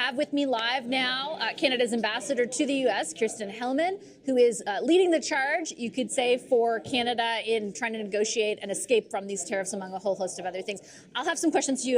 have with me live now Canada's ambassador to the U.S., Hillman, who is leading the charge, you could say, for Canada in trying to negotiate an escape from these tariffs, among a whole host of other things. I'll have some questions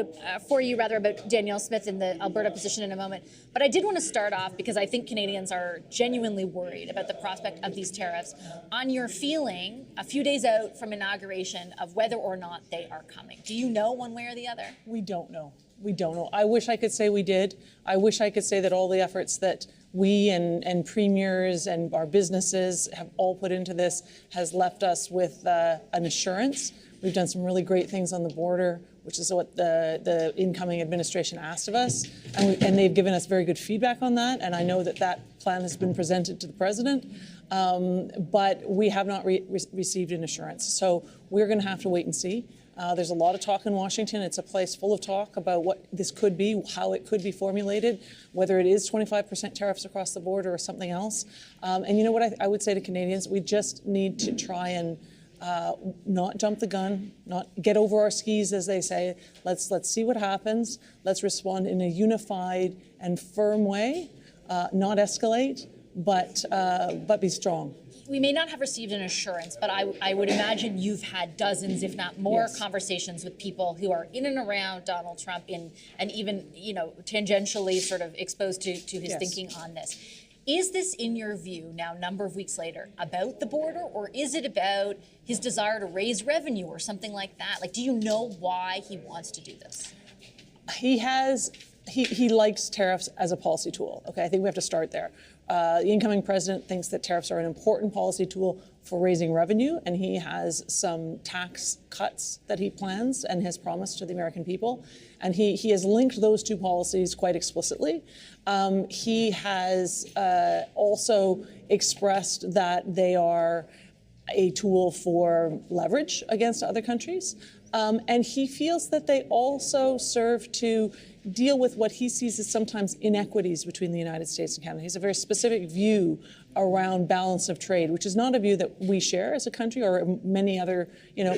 for you about Danielle Smith in the Alberta position in a moment. But I did want to start off because I think Canadians are genuinely worried about the prospect of these tariffs. On your feeling, a few days out from inauguration, of whether or not they are coming. Do you know one way or the other? We don't know. We don't know. I wish I could say we did. I wish I could say that all the efforts that we and premiers and our businesses have all put into this has left us with an assurance. We've done some really great things on the border, which is what the incoming administration asked of us. And they've given us very good feedback on that. And I know that that plan has been presented to the president. But we have not received an assurance. So we're going to have to wait and see. There's a lot of talk in Washington. It's a place full of talk about what this could be, how it could be formulated, whether it is 25% tariffs across the border or something else. And you know what I would say to Canadians? We just need to try and not jump the gun, not get over our skis, as they say. Let's see what happens. Let's respond in a unified and firm way, not escalate, but be strong. We may not have received an assurance, but I would imagine you've had dozens, if not more, Yes. conversations with people who are in and around Donald Trump and even, tangentially sort of exposed to his Yes. thinking on this. Is this, in your view, now a number of weeks later, about the border, or is it about his desire to raise revenue or something like that? Like, do you know why he wants to do this? He likes tariffs as a policy tool. Okay, I think we have to start there. The incoming president thinks that tariffs are an important policy tool for raising revenue, and he has some tax cuts that he plans and has promised to the American people. And he has linked those two policies quite explicitly. He has also expressed that they are a tool for leverage against other countries. And he feels that they also serve to deal with what he sees as sometimes inequities between the United States and Canada. He has a very specific view around balance of trade, which is not a view that we share as a country or many other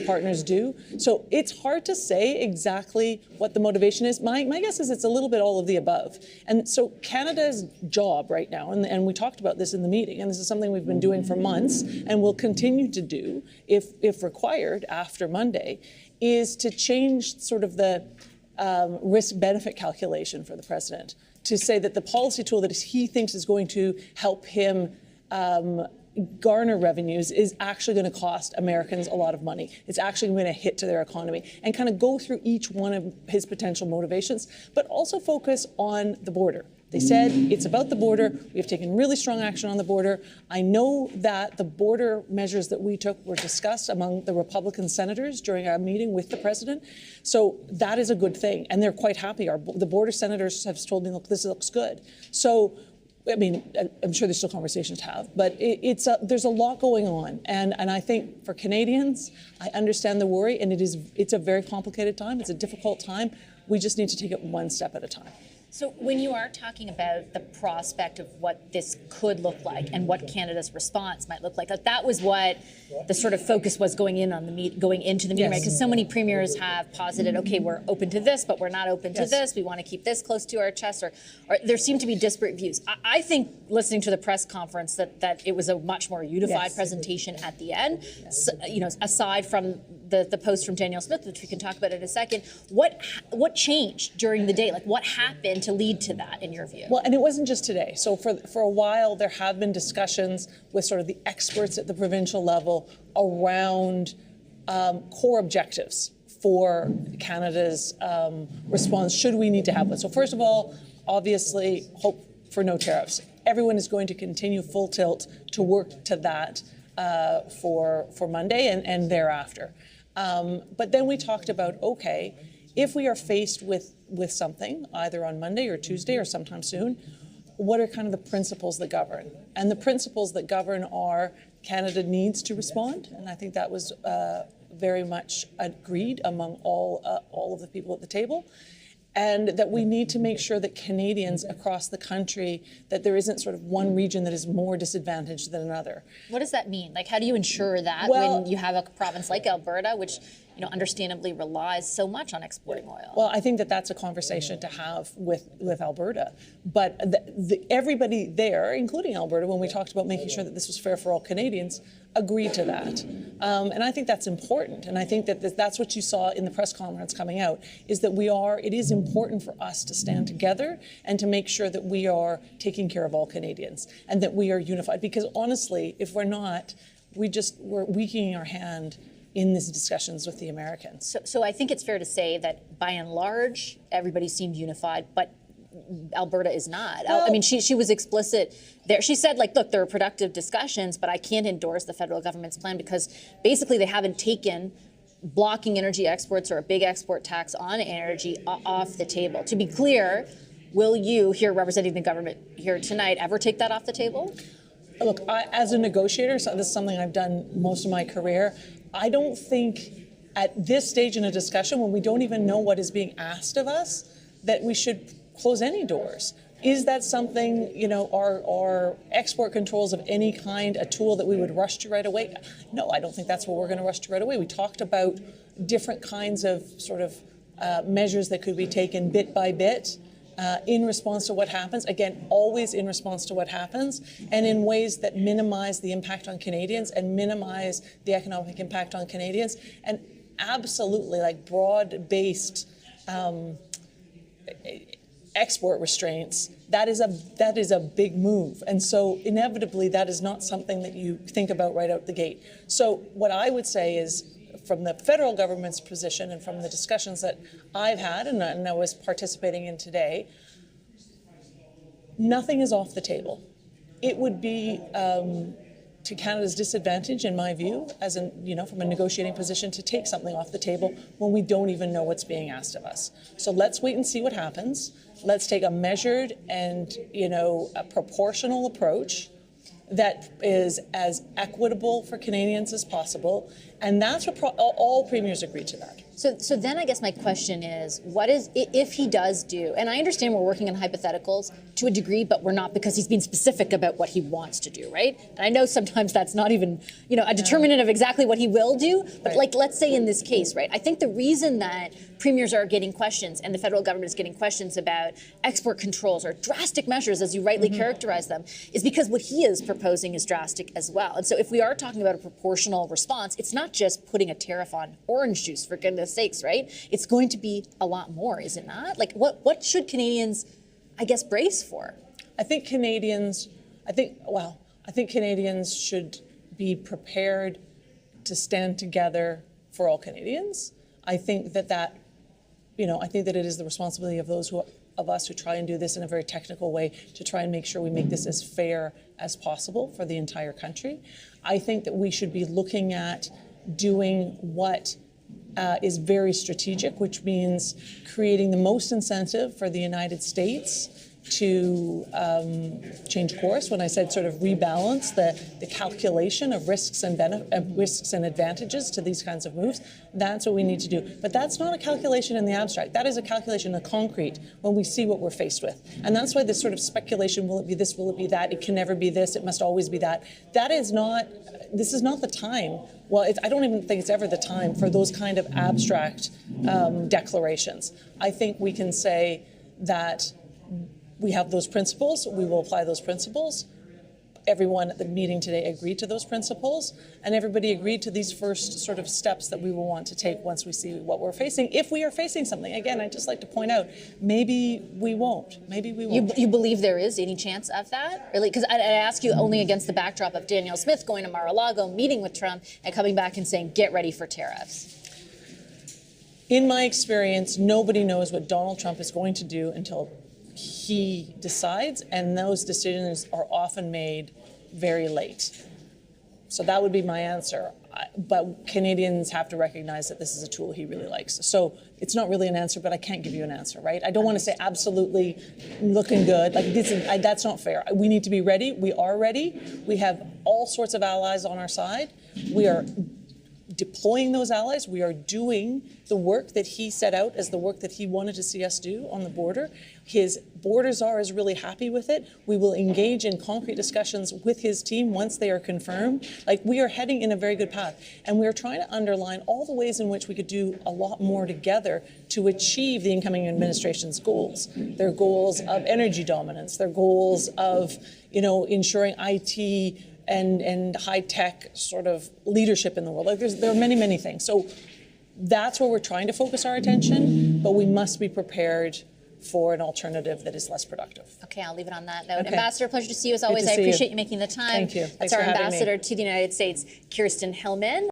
partners do. So it's hard to say exactly what the motivation is. My guess is it's a little bit all of the above. And so Canada's job right now, and we talked about this in the meeting, and this is something we've been doing for months and will continue to do if required after Monday, is to change sort of the risk-benefit calculation for the president, to say that the policy tool that he thinks is going to help him garner revenues is actually going to cost Americans a lot of money. It's actually going to hit to their economy, and kind of go through each one of his potential motivations, but also focus on the border. They said it's about the border. We have taken really strong action on the border. I know that the border measures that we took were discussed among the Republican senators during our meeting with the president. So that is a good thing, and they're quite happy. The border senators have told me, look, this looks good. So, I mean, I'm sure there's still conversations to have, but there's a lot going on. And I think for Canadians, I understand the worry, and it's a very complicated time. It's a difficult time. We just need to take it one step at a time. So when you are talking about the prospect of what this could look like and what Canada's response might look like that was what the sort of focus was going into the meeting, right? Because so many premiers have posited, okay, we're open to this, but we're not open to this. We want to keep this close to our chest, or there seem to be disparate views. I think listening to the press conference that it was a much more unified presentation at the end. So, aside from the post from Danielle Smith, which we can talk about in a second, what changed during the day? Like, what happened to lead to that, in your view? Well, and it wasn't just today. So for a while, there have been discussions with sort of the experts at the provincial level around core objectives for Canada's response, should we need to have one. So first of all, obviously, hope for no tariffs. Everyone is going to continue full tilt to work to that for Monday and thereafter. But then we talked about, okay, if we are faced with something, either on Monday or Tuesday or sometime soon, what are kind of the principles that govern? And the principles that govern are Canada needs to respond, and I think that was very much agreed among all of the people at the table. And that we need to make sure that Canadians across the country, that there isn't sort of one region that is more disadvantaged than another. What does that mean? Like, how do you ensure that when you have a province like Alberta, which understandably relies so much on exporting oil. Well, I think that that's a conversation to have with Alberta. But everybody there, including Alberta, when we talked about making sure that this was fair for all Canadians, agreed to that. And I think that's important. And I think that that's what you saw in the press conference coming out, is that it is important for us to stand together and to make sure that we are taking care of all Canadians and that we are unified. Because honestly, if we're not, we're weakening our hand in these discussions with the Americans. So I think it's fair to say that by and large, everybody seemed unified, but Alberta is not. Well, I mean, she was explicit there. She said, look, there are productive discussions, but I can't endorse the federal government's plan because basically they haven't taken blocking energy exports or a big export tax on energy off the table. To be clear, will you, here representing the government here tonight, ever take that off the table? Look, as a negotiator, so this is something I've done most of my career, I don't think at this stage in a discussion when we don't even know what is being asked of us that we should close any doors. Is that something, are export controls of any kind a tool that we would rush to right away? No, I don't think that's what we're going to rush to right away. We talked about different kinds of sort of measures that could be taken bit by bit in response to what happens. Again, always in response to what happens and in ways that minimize the impact on Canadians and minimize the economic impact on Canadians. And absolutely, broad-based export restraints, that is a big move. And so inevitably, that is not something that you think about right out the gate. So what I would say is, from the federal government's position and from the discussions that I've had and I was participating in today, nothing is off the table. It would be to Canada's disadvantage, in my view, from a negotiating position, to take something off the table when we don't even know what's being asked of us. So let's wait and see what happens. Let's take a measured and, a proportional approach that is as equitable for Canadians as possible. And that's what all premiers agreed to that. So then I guess my question is, what is, if he does do, and I understand we're working on hypotheticals to a degree, but we're not because he's being specific about what he wants to do, right? And I know sometimes that's not even, a determinant of exactly what he will do, but right. Let's say in this case, right? I think the reason that premiers are getting questions and the federal government is getting questions about export controls or drastic measures, as you rightly characterize them, is because what he is proposing is drastic as well. And so if we are talking about a proportional response, it's not just putting a tariff on orange juice, for goodness sakes, right? It's going to be a lot more, is it not? What should Canadians, I guess, brace for? I think Canadians should be prepared to stand together for all Canadians. I think that it is the responsibility of those of us who try and do this in a very technical way to try and make sure we make this as fair as possible for the entire country. I think that we should be looking at doing what is very strategic, which means creating the most incentive for the United States to change course. When I said sort of rebalance the calculation of risks and advantages to these kinds of moves, that's what we need to do. But that's not a calculation in the abstract. That is a calculation in the concrete when we see what we're faced with. And that's why this sort of speculation, will it be this, will it be that, it can never be this, it must always be that, this is not the time. Well, I don't even think it's ever the time for those kind of abstract declarations. I think we can say that we have those principles, we will apply those principles. Everyone at the meeting today agreed to those principles, and everybody agreed to these first sort of steps that we will want to take once we see what we're facing. If we are facing something, again, I'd just like to point out, maybe we won't. Maybe we won't. You believe there is any chance of that? Really? Because I ask you only against the backdrop of Danielle Smith going to Mar-a-Lago, meeting with Trump, and coming back and saying, get ready for tariffs. In my experience, nobody knows what Donald Trump is going to do until he decides, and those decisions are often made very late. So that would be my answer. But Canadians have to recognize that this is a tool he really likes. So it's not really an answer, but I can't give you an answer, right? I don't want to say absolutely looking good. That's not fair. We need to be ready. We are ready. We have all sorts of allies on our side. We are deploying those allies. We are doing the work that he set out as the work that he wanted to see us do on the border. His border czar is really happy with it. We will engage in concrete discussions with his team once they are confirmed. Like, we are heading in a very good path. And we're trying to underline all the ways in which we could do a lot more together to achieve the incoming administration's goals. Their goals of energy dominance, their goals of, ensuring IT and high-tech sort of leadership in the world. Like, there are many, many things. So that's where we're trying to focus our attention, but we must be prepared for an alternative that is less productive. Okay, I'll leave it on that note. Okay. Ambassador, pleasure to see you as always. to I see appreciate you making the time. Thank you. That's Thanks our for having me. ambassador to the United States, Hillman.